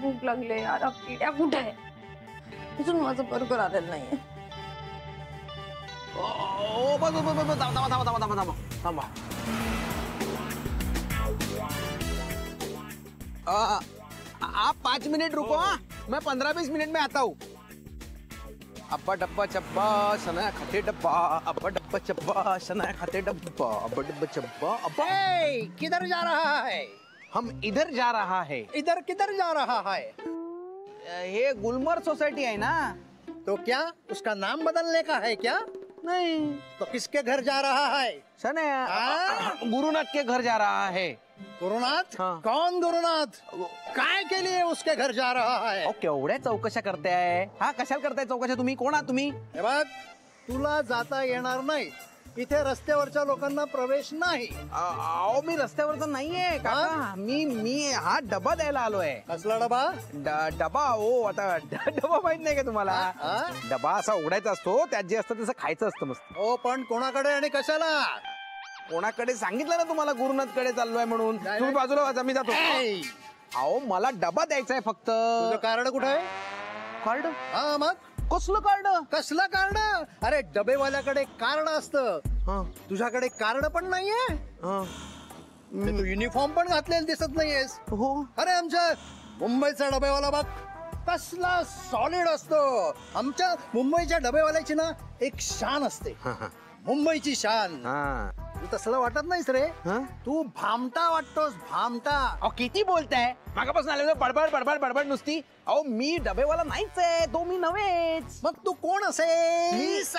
भूक लागले यार. किड्या कुठे आहे? अजून माझं बर्गर आलेलं नाहीये. थांबा. आप 5 मिनट रुको. मैं 15-20 मिनट में आता हूँ. अब्बा डब्बा चब्बा सना खाते डब्बा. अब्बा डब्बा चब्बा सना खाते डब्बा. अब्बा डब्बा चब्बा. अब्बा किधर जा रहा है? हम इधर जा रहा है. इधर किधर जा रहा है? ये गुलमर्ग सोसाइटी है ना. तो क्या उसका नाम बदलने का है क्या? नहीं. तो किसके घर जा रहा है? सने गुरुनाथ के घर जा रहा है. गुरुनाथ? हाँ. कौन गुरुनाथ? काय के लिए उसके घर जा रहा है? केवढ्या चौकशा करताय. हा कशाला करताय चौकशा तुम्ही? कोण आहात तुम्ही? हे बघ, तुला जाता येणार नाही. इथे रस्त्यावरच्या लोकांना प्रवेश नाही. अहो मी रस्त्यावरचा नाहीये काका. मी हा डबा द्यायला आलोय. कसला डबा? डबा. हो आता डबा माहित नाही का तुम्हाला? डबा असा उघडायचा असतो. त्यात जे असतं तसं खायचं असतं मस्त. हो पण कोणाकडे आणि कशाला? कोणाकडे सांगितलं ना तुम्हाला गुरुनाथ कडे चाललोय म्हणून. तुम्ही बाजूला वाजा, मी जातो. अहो मला डबा द्यायचा आहे फक्त. तुझं कार्ड कुठे आहे? कार्ड? हा मग कसलं कार्ड? कसलं कार्ड? अरे डबेवाल्याकडे कार्ड असतं. तुझ्याकडे कार्ड पण नाहीये. तू युनिफॉर्म पण घातलेलं दिसत नाहीयेस. हो. अरे आमच्या मुंबईचा डबेवाला बघ कसला सॉलिड असतो. आमच्या मुंबईच्या डबेवाल्याची ना एक शान असते. मुंबईची शान. तू तसलं वाटत नाहीस रे. तू भामटा वाटतोस. भामटा. अहो किती बोलताय? मागापासून आले बडबड बडबड बडबड नुसती. अहो मी डबेवाला नाहीच आहे. तो मी नव्हेच. मग तू कोण असेल?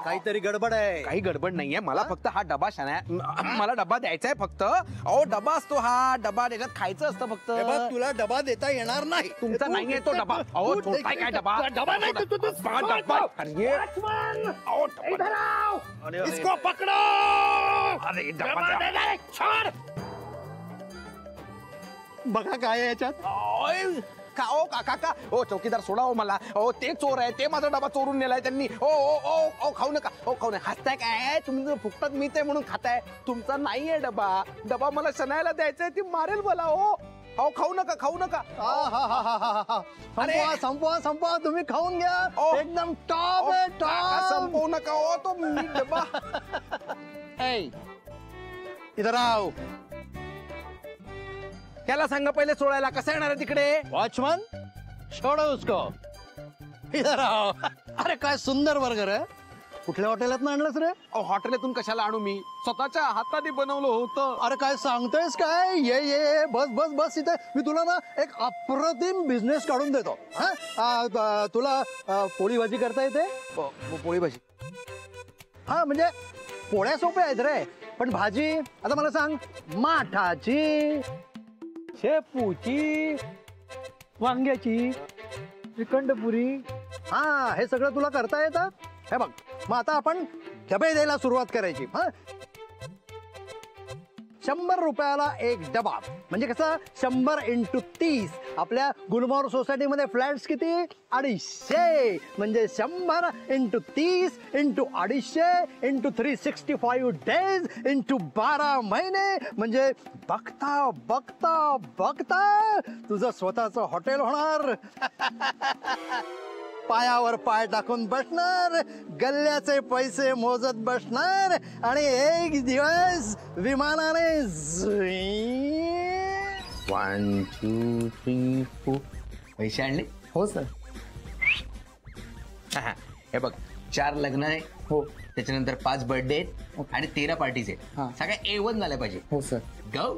काहीतरी गडबड आहे. काही गडबड नाहीये. मला फक्त हा डबा मला डबा द्यायचा आहे फक्त. अहो डबा असतो हा. डबा त्याच्यात खायचं असतं फक्त. तुला डबा देता येणार नाही. तुमचा नाहीये तो डबा. अहो छोटाय काय डबा? डबा नाही. इसको पकडो. अरे डबा बघा काय आहे याच्यात. काका ओ चौकीदार सोडा हो मला. हो ते चोर आहे. ते माझा डबा चोरून नेलाय त्यांनी. ओ ओ ओ ओ खाऊ नका. ओ खाऊ नका. हसताय काय? तुम्ही फुकटात मीच आहे म्हणून खाताय. तुमचा नाहीये डबा. डबा मला शनायला द्यायचाय. ती मारेल मला. हो अहो खाऊ नका. खाऊ नका. संपवा. तुम्ही खाऊन घ्या. एकदम टॉप आहे. टॉप. संपवू नका. हो तो मी डबा. इधर आओ. त्याला सांगा पहिले सोडायला. कसा येणार आहे तिकडे? वॉचमन छोड़ो उसको. इधर आओ. अरे काय सुंदर बर्गर आहे. कुठल्या हॉटेलात आणलंस रे? हॉटेलातून कशाला आणू? मी स्वतःच्या हाताने बनवलं होतं. अरे काय सांगतोयस काय? ये बस इथे. मी तुला ना एक अप्रतिम बिझनेस काढून देतो. तुला पोळी भाजी करता येते? पोळी भाजी? हा म्हणजे पोळ्या सोप्या आहेत रे. पण भाजी आता मला सांग. माठाची, शेपूची, वांग्याची, श्रीखंडपुरी. हा हे सगळं तुला करता येतं. हे बघ मग आता आपण डबे द्यायला सुरुवात करायची. 100 रुपयाला एक डबा म्हणजे कसं 100 × 30. आपल्या गुलमोहर सोसायटीमध्ये फ्लॅट्स किती? 250. म्हणजे 100 × 30 × 250 × 365 डेज × 12 महिने. म्हणजे बघता बघता बघता तुझं स्वतःचं हॉटेल होणार. पायावर पाय टाकून बसणार. गल्ल्याचे पैसे मोजत बसणार. आणि एक दिवस विमानाने 1 2 3 4 पैसे आणले? हो सर. हे बघ 4 लग्न आहे. हो. त्याच्यानंतर 5 बर्थडे आहेत आणि 13 पार्टीज आहेत. सगळ्या A1 झाल्या पाहिजे. हो सर. Go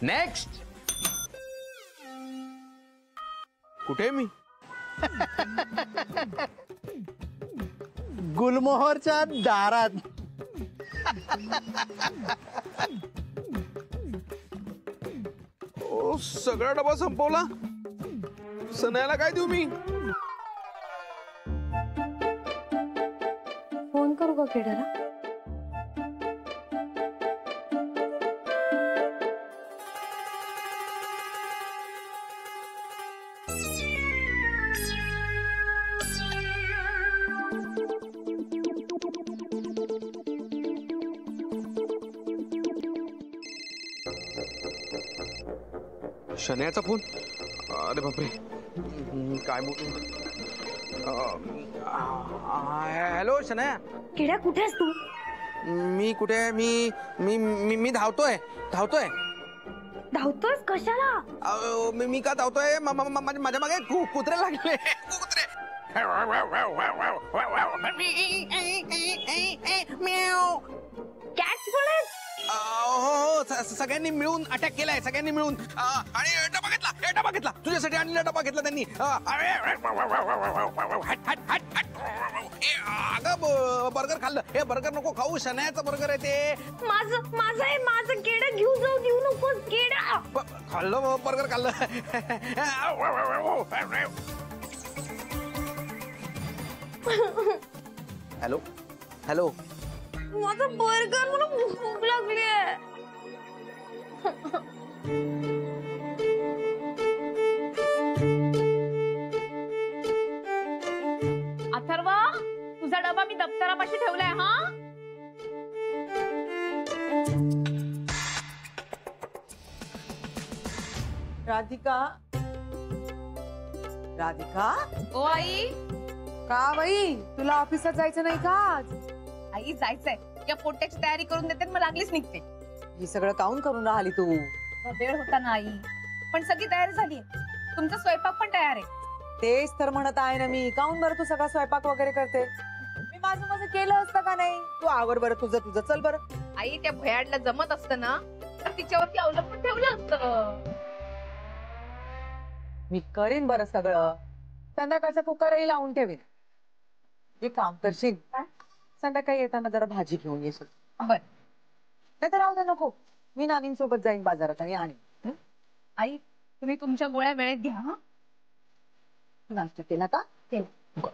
next. कुठे मी? गुलमोहरच्या दारात. सगळा डबा संपवला. सनायला काय देऊ मी? फोन करू का किड्याला? शन्याचा फोन. अरे बापरे, काय बोलू. हॅलो शन्या. किड्या कुठे आहेस तू? मी कुठे आहे? मी मी मी मी धावतोय धावतोय. धावतोस कशाला? मी का धावतोय? माझ्या मागे कुत्रे लागले. कुत्रे. कॅट्स बोलत. हो, सगळ्यांनी मिळून अटॅक केलाय, सगळ्यांनी मिळून. आणि डबा घेतला, डबा घेतला, तुझ्यासाठी आणलेला डबा घेतला त्यांनी. अगं बर्गर खाल्लं. हे बर्गर नको खाऊ, शनायाचं बर्गर आहे ते. माझं आहे, माझं केडं घेऊ जाऊ देऊ नकोस केडा. खाल्लं बर्गर खाल्लं. Hello hello. माझं बर्गर, मला भूक लागली आहे. अथर्व, तुझा डबा मी दप्तरापाशी ठेवलाय. हा, राधिका. राधिका. ओ आई. का बाई, तुला ऑफिसला जायचं नाही का आज? आई जायचंय. या पोट्याची तयारी करून देते, मग लागलीच निघते. हे सगळं काऊन करून राहिली तू? वेळ होता ना आई, पण सगळी तयारी झाली. तुमचा स्वयंपाक पण तयार आहे. तेच तर म्हणत आहे ना मी, काऊन बरं तू सगळा स्वयंपाक वगैरे करते? मी माझं केलं असतं का नाही? तू आवर बरं तुझं चल बरं. आई, त्या भयाडला जमत असतं ना तर तिच्यावरती अवलंबून ठेवलं असतं. मी करीन बरं सगळं. संध्याकाळचा कुकरही लावून ठेवीन. जे काम करशील संध्याकाळी येताना जरा भाजी घेऊन येशील. बर. नाही तर राहू दे, नको. मी नानींसोबत जाईन बाजारात आणि आणीन. आई, तुम्ही तुमच्या गोळ्या वेळेत घ्या. हा, नाश्ता केला का? केला.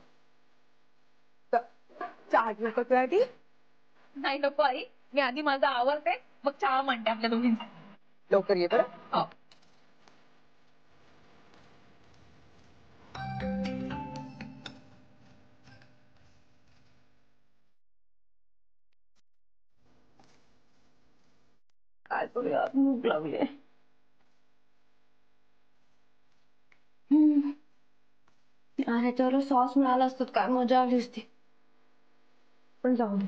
चहा घेऊ का तुझ्यासाठी? नाही नको आई, मी आधी माझं आवरते, मग चहा म्हणते आपल्या दोघींचा. लवकर ये बरं. हो. काय करूया, भूक लागली. ह्याच्यावर सॉस मिळाला असतात काय मजा आली असती. पण जाऊ दे,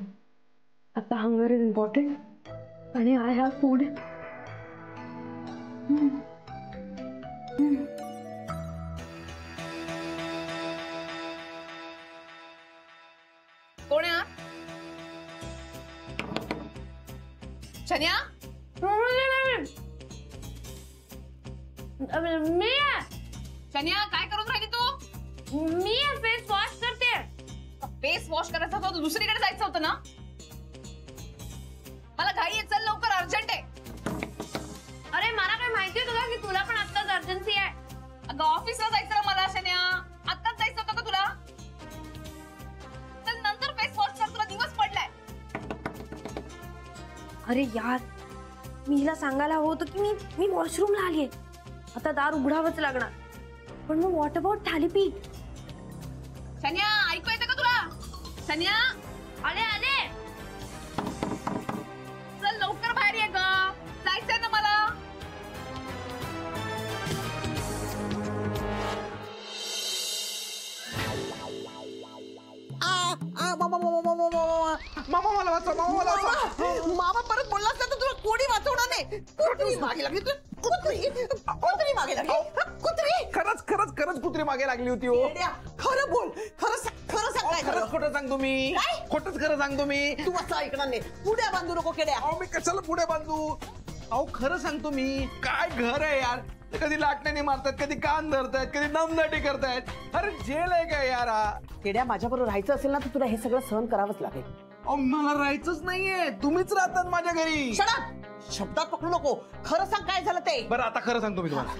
आता हंगर इज इम्पॉर्टंट आणि आय हॅव फूड. कोण आहे? शन्या. मी शन्या, काय करून राहिली तू? मी फेस वॉश करते. फेस वॉश करायचा होता, दुसरीकडे जायचं होतं ना. मला घाई आहे, चल लवकर, अर्जंट आहे. अरे मला काय माहिती होतं का की तुला पण आत्ताच अर्जन्सी आहे? अगं ऑफिसला जायचं ना मला शन्या. आत्ताच जायचं होतं का तुला? चल नंतर फेस वॉश कर, तुला दिवस पडलाय. अरे यार, मी हिला सांगायला हवं होतं की मी वॉशरूमला आलीये. आता दार उघडावंच लागणार. पण मग व्हॉट अबाउट थालीपीठ? शन्या, ऐकू येतं का तुला? शन्या, आले आले. चल लवकर बाहेर ये ग, जायचंय ना मला. मामा मला वाचव, मामा मला वाचव. मामा परत बोलला असता तर तुला कोणी वाचवणार नाही. कुत्री मागे लागली. कुत्री मागे लागली. कुत्री. खरंच कुत्री मागे लागली होती. हो, खरं बोल. खरं सांग काय खरंच झालं? खोटं सांगतो मी. खोटंच खरं सांगतो मी. तू असं ऐकणार नाही. पुढे बांधू नको केड्या. अहो मी कशाला पुढे बांधू? अहो खरं सांगतो मी. काय घर आहे यार. कधी लाटण्याने मारतात, कधी कान धरतायत, कधी दमदाटी करतायत. अरे जेल आहे काय यार? केड्या, माझ्या बरोबर राहायचं असेल ना तर तुला हे सगळं सहन करावंच लागेल. अहो मला राहायचंच नाहीये. तुम्हीच राहतात माझ्या घरी. शब्दात पकडू नको. खरं सांग काय झालं ते. बरं आता खरं सांगतो मी तुम्हाला.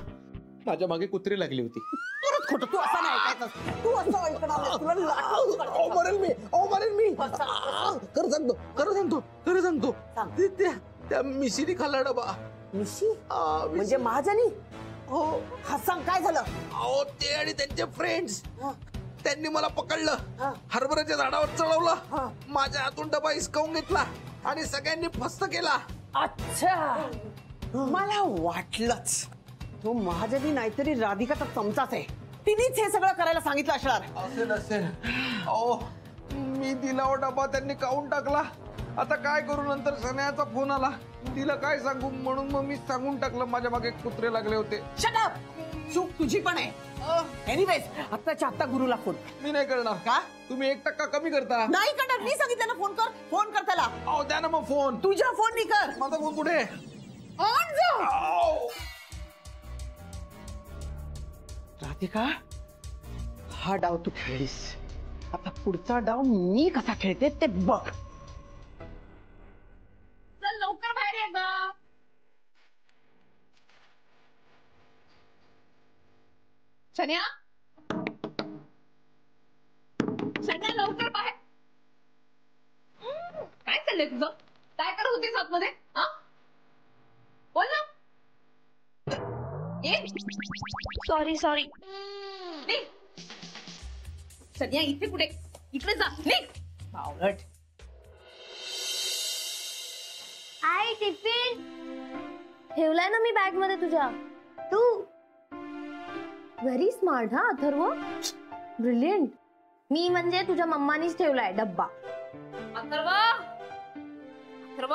माझ्या मागे कुत्री लागली होती. परत खोटं. तू असं नाही ऐकायचं. तू असं ऐकणार नाही. तुला लाटून काढेल. अहो मरेल मी. खरं सांगतो. त्या मिशीने खाल्ला डबा. मिशी म्हणजे महाजनी. हो. हा सांग काय झालं. अहो ते आणि त्यांचे फ्रेंड्स त्यांनी मला पकडलं, हरभऱ्याच्या झाडावर हा. चढवलं, माझ्या हातून डबा हिसकावून घेतला आणि सगळ्यांनी फस्त केला. अच्छा, मला वाटलंच तो महाजनी नाहीतरी राधिकाचा चमचाच आहे. तिनेच हे सगळं करायला सांगितलं असणार. असेल असेल. अहो मी दिला हो डबा, त्यांनी काढून टाकला. आता काय करू? नंतर सन्याचा फोन आला, तिला काय सांगू, म्हणून मग मी सांगून टाकलं माझ्या मागे कुत्रे लागले होते. Shut up. चूक तुझी पण आहे. एनिवेज आत्ताच्या आत्ता गुरुला फोन. मी नाही करणार. का? तुम्ही 1% कमी करता. नाही करणार. मी सांगितलं ना फोन कर. फोन कर त्याला. अहो द्या ना मग फोन. तुझ्या फोन नी कर. माझा फोन कुठे? ऑन जा. अहो. राधिका, हा डाव तू खेळलीस. आता पुढचा डाव मी कसा खेळते ते बघ. चल लवकर बाहेर ये ग. शन्या, शन्या लवकर बाहेर. काय चाललंय तुझं? काय करत होतीस आतमध्ये? हा बोल ना. ये. सॉरी. निघ. शन्या इथे कुठे? इकडे जा. निघ. बावळट. आई टिफिन ठेवलाय ना मी बॅग मध्ये तुझ्या. तू व्हेरी स्मार्ट हा अथर्व. ब्रिलियंट. मी म्हणजे तुझ्या मम्मानीच ठेवलाय डब्बा. अथर्व, अथर्व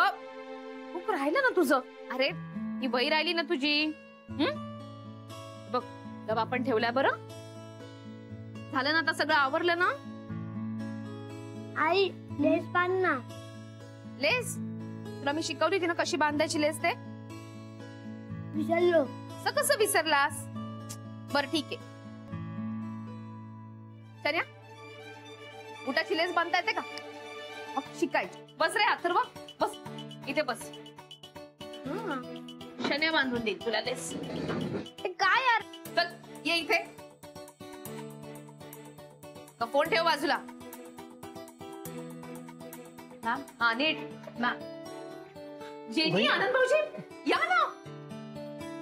खूप राहिलं ना तुझं. अरे ही वही राहिली ना तुझी. बघ डबा पण ठेवलाय. बरं झालं ना आता? सगळं आवरलं ना? आई लेस बांध ना. लेस तुला मी शिकवली होती ना कशी बांधायची लेस ते. विसरलो. कसं विसरलास? बर ठीक आहे. शन्या उठाची लेस बांधता येते का? मग शिकायची. बस रे अथर्व, बस इथे बस. शन्या बांधून देईल तुला लेस. काय यार? चल ये इथे. फोन ठेव बाजूला. मॅम हा नीट. मॅम जेनी, आनंद भाऊजी या ना.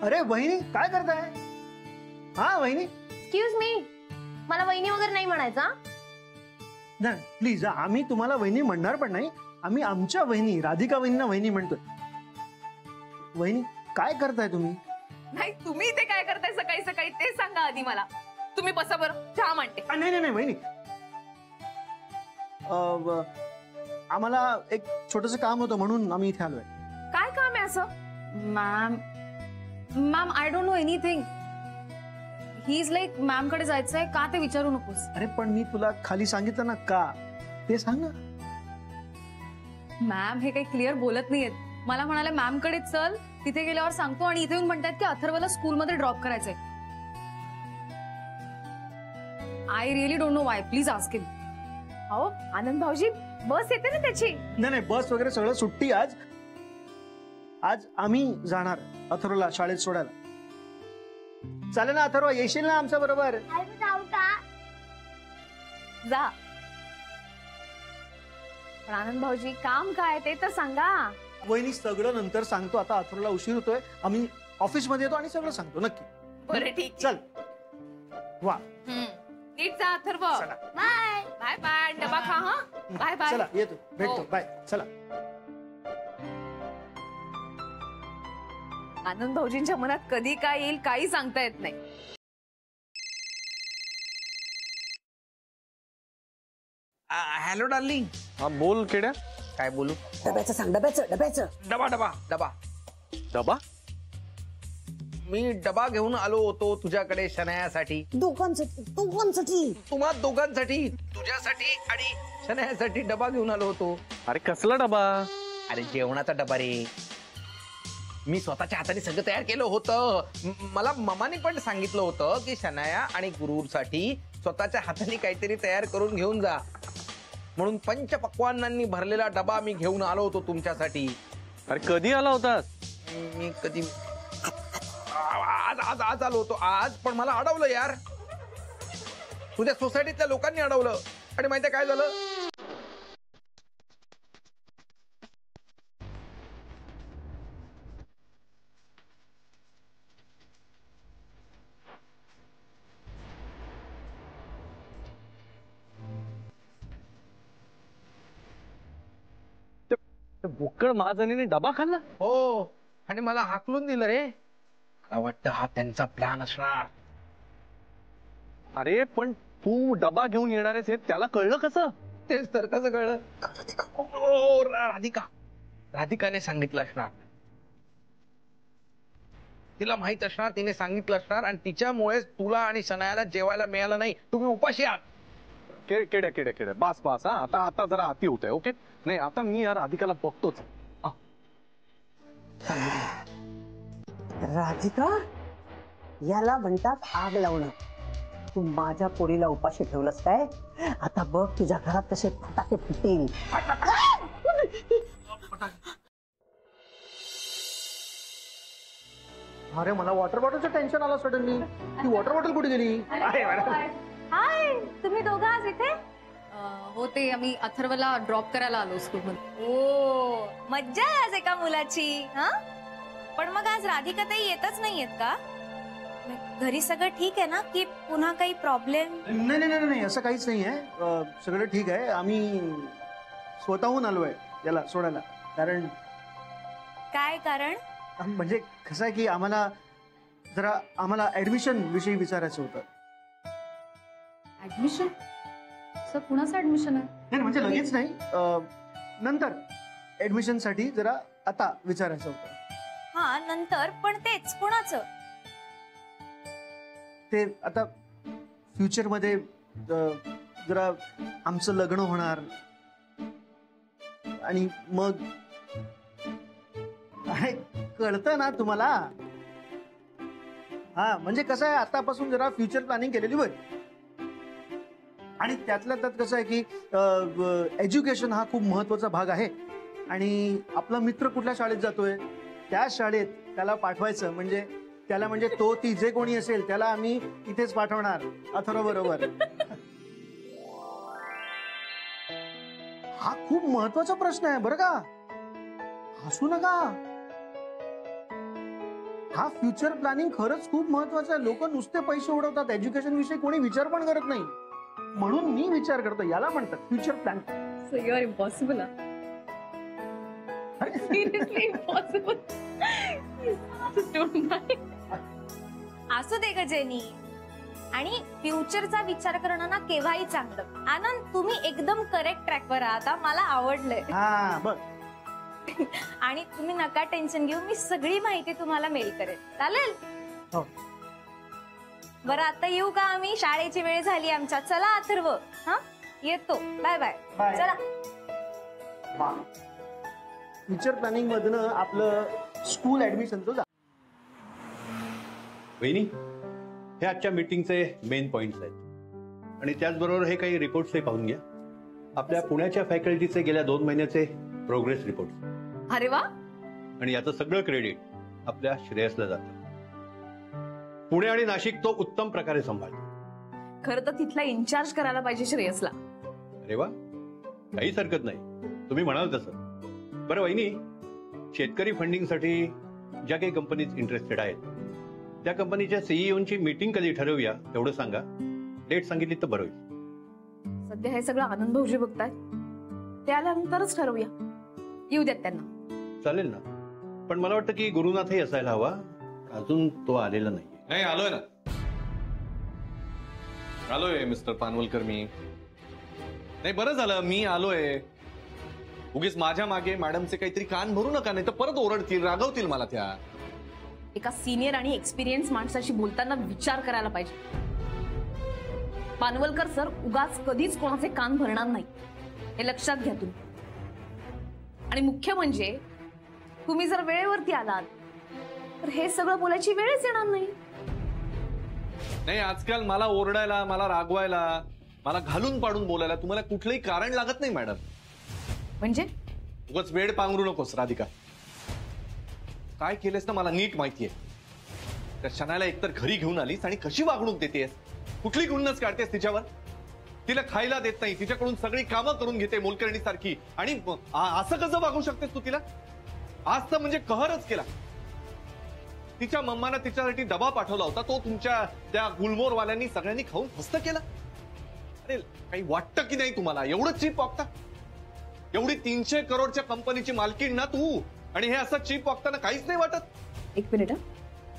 अरे वहिनी काय करताय? हा वहिनी. एक्सक्यूज मी, मला वहिनी वगैरे नाही म्हणायचा. नाही प्लीज, आम्ही तुम्हाला वहिनी म्हणणार पण नाही. आम्ही आमच्या वहिनी राधिका वहिनींना वहिनी म्हणतोय. वहिनी काय करताय तुम्ही? नाही तुम्ही इथे काय करताय सकाळी सकाळी ते सांगा आधी मला. तुम्ही बसा बरं, चहा मांडते. नाही वहिनी, आम्हाला एक छोटस काम होतं म्हणून आम्ही इथे आलोय. काय काम आहे असं? Ma'am I don't know anything. He is like ma'am कडे जायचंय का ते विचारू नकोस. अरे पण मी तुला खाली सांगितलं ना का, ते सांग ना. मॅम हे काही क्लिअर बोलत नाहीयेत. मला म्हणाले मॅम कडे चल, तिथे गेल्यावर सांगतो, आणि इथे येऊन म्हणतात की अथर्वला स्कूलमध्ये ड्रॉप करायचंय. I really don't know why. Please ask him. हो आनंद भाऊजी बस येते ना त्याची. नाही बस वगैरे सगळं सुट्टी आज. आज आम्ही जाणार अथर्वला शाळेत सोडायला. चालेल ना अथर्व, येशील ना आमच्या बरोबर? जा. पण आनंद भाऊजी काम काय ते तर सांगा. वहिनी सगळं नंतर सांगतो. आता अथर्वला उशीर होतोय. आम्ही ऑफिस मध्ये येतो आणि सगळं सांगतो नक्की. बरं ठीक. चल. वा नीट जा अथर्व. Bye bye bye. डबा खा. हा बाय बाय. चला येतो, भेटतो. हो. बाय. चला. आनंद भाऊजींच्या मनात कधी काय येईल काही सांगता येत नाही. Hello darling. हा बोल केड्या. काय बोलू? डब्याचं सांग. डब्याचं. डबा डबा डबा डबा? मी डबा घेऊन आलो होतो तुझ्याकडे शनायासाठी. दोघांसाठी. तुम्हा दोघांसाठी, तुझ्यासाठी आणि शनायासाठी डबा घेऊन आलो होतो. अरे कसला डबा? अरे जेवणाचा डबा रे. मी स्वतःच्या हाताने सगळं तयार केलं होतं. मला ममाने पण सांगितलं होतं की शनाया आणि गुरूरसाठी स्वतःच्या हाताने काहीतरी तयार करून घेऊन जा, म्हणून पंचपक्वान्नांनी भरलेला डबा मी घेऊन आलो होतो तुमच्यासाठी. अरे कधी आला होतास? मी कधी आज आज आज आलो होतो आज. पण मला अडवलं यार. तुझ्या सोसायटीतल्या लोकांनी अडवलं. आणि माहितीये काय झालं? भुक्कड महाजनीने डबा खाल्ला? हो, आणि मला हाकलून दिलं रे. मला वाटतं हा त्यांचा प्लॅन असणार. अरे पण तू डबा घेऊन येणार आहेस हे त्याला कळलं कसं? तेच तर, कसं कळलं? ओ, राधिकाने सांगितलं असणार. तिला माहित असणार, तिने सांगितलं असणार आणि तिच्यामुळे तुला आणि शनायाला जेवायला मिळालं नाही. तुम्ही उपाशी आहात. केड्या बास हा. आता जरा अति होत आहे. ओके नाही आता मी या राधिकाला बघतोच. राधिका, याला म्हणतात आग लावणं. तू माझ्या पोरीला उपाशी ठेवलंस काय? आता बघ तुझ्या घरात कसे फटाके फुटतील. अरे मला वॉटर बॉटलचं टेन्शन आलं सडनली. ती वॉटर बॉटल कुठे गेली? हाय, तुम्ही दोघं आज इथे? हो, ते आम्ही अथर्वला ड्रॉप करायला आलो स्कूलमध्ये. ओ, मज्जा आहे आज एका मुलाची. हा, पण मग आज राधिका ताई येतच नाहीयेत का? घरी सगळं ठीक आहे ना, की पुन्हा काही प्रॉब्लेम? नाही असं काहीच नाही आहे. सगळं ठीक आहे. आम्ही स्वतःहून आलोय याला सोडायला. कारण काय कारण? म्हणजे कसं आहे की आम्हाला ऍडमिशन विषयी विचारायचं होतं. ऍडमिशन? सर कुणाचं ऍडमिशन आहे? नाही म्हणजे लगेच नाही, नंतर ऍडमिशन साठी जरा आता विचारायचं होतं. हा नंतर, पण तेच कुणाचं? ते आता फ्युचर मध्ये जरा आमचं लग्न होणार आणि मग कळतं ना तुम्हाला. हा म्हणजे कसं आहे, आतापासून जरा फ्युचर प्लॅनिंग केलेली बरी. आणि त्यातल्या त्यात कसं आहे की एज्युकेशन हा खूप महत्वाचा भाग आहे. आणि आपला मित्र कुठल्या शाळेत जातोय त्या शाळेत त्याला पाठवायचं. म्हणजे त्याला म्हणजे तो ती जे कोणी असेल त्याला आम्ही इथेच पाठवणार अथर्व बरोबर. हा खूप महत्वाचा प्रश्न आहे बरं का. हसू नका. हा फ्युचर प्लॅनिंग खरंच खूप महत्वाचं आहे. लोक नुसते पैसे उडवतात, एज्युकेशन विषयी कोणी विचार पण करत नाही. म्हणून मी विचार करतो, याला म्हणतात future plan. So you are impossible. Seriously impossible. असू दे ग जेनी. आणि फ्युचरचा विचार करणं ना केव्हाही चांगलं. आनंद, तुम्ही एकदम करेक्ट ट्रॅकवर आहात. मला आवडलंय. हा बघ. आणि तुम्ही नका टेन्शन घेऊ, मी सगळी माहिती तुम्हाला मेल करेल. चालेल? हो. बरं आता येऊ का आम्ही? शाळेची वेळ झाली आमच्या. चला अथर्व. हा येतो. Bye bye. चला. फ्युचर प्लॅनिंग मधनं आपलं स्कूल ऍडमिशनचं जा. वहिनी, हे आजच्या मीटिंगचे मेन पॉइंट्स आहेत. आणि त्याचबरोबर हे काही रिपोर्ट्सही पाहून घ्या. आपल्या पुण्याच्या फॅकल्टीचे गेल्या 2 महिन्याचे प्रोग्रेस रिपोर्ट. अरे वा. आणि याचं सगळं क्रेडिट आपल्या श्रेयसला जातं. पुणे आणि नाशिक तो उत्तम प्रकारे सांभाळतो. खरं तर तिथला इन्चार्ज करायला पाहिजे श्रेयसला. अरे वा, काहीच हरकत नाही, तुम्ही म्हणाल तसं. बरं वहिनी, शेतकरी फंडिंगसाठी ज्या काही कंपनीज इंटरेस्टेड आहेत त्या कंपनीच्या सीईओची मीटिंग कधी ठरवूया तेवढं सांगा. डेट सांगितली तर बरं होईल. सध्या हे सगळं आनंद भाऊजी बघताय, ते आल्यानंतरच ठरवूया. येऊ द्यात त्यांना. चालेल ना, पण मला वाटतं की गुरुनाथही असायला हवा. अजून तो आलेला नाहीये. नाही, आलोय ना. आलोय मिस्टर पानवलकर मी. नाही बरं झालं मी आलोय. उगीच माझ्या मागे मॅडमचे काहीतरी कान भरू नका, नाही तर परत ओरडतील, रागवतील मला त्या. एका सिनियर आणि एक्सपिरियन्स माणसाशी बोलताना विचार करायला पाहिजे. पानवलकर सर उगाच कधीच कोणाचे कान भरणार नाही, हे लक्षात घ्या तुम्ही. आणि मुख्य म्हणजे तुम्ही जर वेळेवरती आलात तर हे सगळं बोलायची वेळच येणार नाही. नाही, आजकाल मला ओरडायला, मला रागवायला, मला घालून पाडून बोलायला तुम्हाला कुठलंही कारण लागत नाही मॅडम. म्हणजे उगाच वेळ पांघरू नकोस राधिका. काय केलेस ना मला नीट माहितीये. त्या शनाला एकतर घरी घेऊन आलीस आणि कशी वागणूक देतेस, कुठली गुन्हाच काढतेस तिच्यावर. तिला खायला देत नाही, तिच्याकडून सगळी कामं करून घेते मोलकर्णी सारखी. आणि असं कसं वागू शकतेस तू तिला? आज तर म्हणजे कहरच केला. तिच्या मम्मानं तिच्यासाठी डबा पाठवला होता, तो तुमच्या त्या गुलमोरवाल्यांनी सगळ्यांनी खाऊन फस्त केला. अरे काही वाटतं की नाही तुम्हाला? एवढं चीप वागता? एवढी 300 करोडच्या कंपनीची मालकीण ना तू, आणि हे असं चीप वागताना काहीच नाही वाटत? एक मिनिट.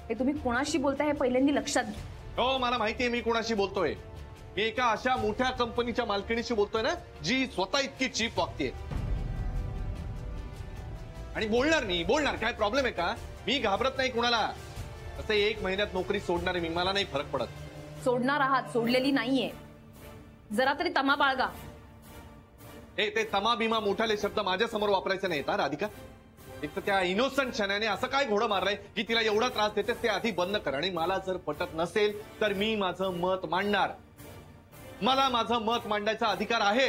हे तुम्ही कोणाशी बोलताय हे पहिल्यांदा लक्षात घ्या. हो मला माहितीये मी कोणाशी बोलतोय. मी एका अशा मोठ्या कंपनीच्या मालकिणीशी बोलतोय ना जी स्वतः इतकी चीप वागतेय. आणि बोलणार काय प्रॉब्लेम आहे का? मी घाबरत नाही कुणाला. तसे 1 महिन्यात नोकरी सोडणारे मी, मला नाही फरक पडत. सोडणार आहात, सोडलेली नाहीये. जरा तरी तमा बाळगा. ते तमा बिमा मोठाले शब्द माझ्या समोर वापरायचे नाहीत राधिका. एक तर त्या इनोसंट शनाने असं काय घोडं मारलंय की तिला एवढा त्रास देते ते आधी बंद कर. आणि मला जर पटत नसेल तर मी माझं मत मांडणार. मला माझं मत मांडायचा अधिकार आहे.